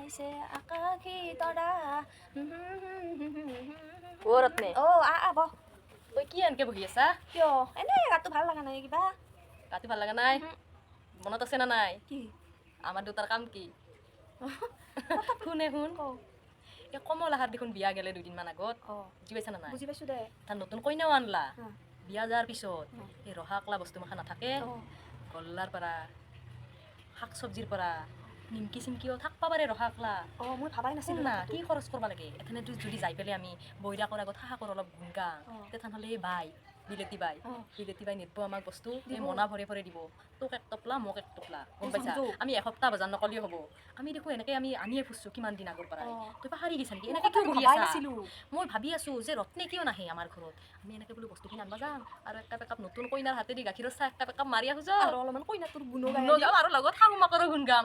আইছে আকাশী তৰা ওৰতনে বহ তই কি এনকে বহি আছা কিয় এনেই গাটো ভাল লগা নাই কিবা গাটো ভাল লগা নাই মনত আছে না নাই কি আমাৰ দেউতাৰ কাম কি শুনে শুন কও এই কমলাহাত দেখোন বিয়া গেলে 2 দিনমান আগত বুজি পাইছা না নাই বুজি পাইছো দে তাৰ নতুন কইনাও আনলা অ। বিয়া যাৰ পিছত এই ৰহাকলা বস্তু মাখা নাথাকে অ। গল্লাৰ পৰা শাক চব্জিৰ পৰা নিমকি চিমকিও থাকবা পাৰে ৰহাকলা মই ভাবাই শুন নাছিলো না কি খৰচ কৰবা লাগে এখানে যদি যাই পেলাই আমি বৈৰাকৰ আগত হাহাকৰ অলপ গুণগা তেথানহ'লে এই বাই বিলেতি বাই নিদব আমাক বস্তু এই মনা ভৰে ভৰে দিব তোক এক টপলা মোক এক টপলা গম পাইছা আমি এসপ্তাহ বজাৰ নকলিও হ'ব আমি দেখো এনেকে আমি আনিয়ে ফুৰছো কিমান দিন আগৰ পৰা তই পাহাৰি গৈছা নেকি এনেকে কিয় বহি আছা মই ভাবি আছো যে ৰত্নে কিয় নাহে আমাৰ ঘৰত আমি এনেকে বোলো বস্তুখিনি আনবা যাম আৰু একটা পেকাপ নতুন কইনাৰ হাতেদি গাখীৰৰ চাহ একটা পেকাপ মাৰি আহো যাওঁ আৰু অলপমান কইনাটোৰ গুণ আৰু লগত শাহু মাকৰো গুণ গাম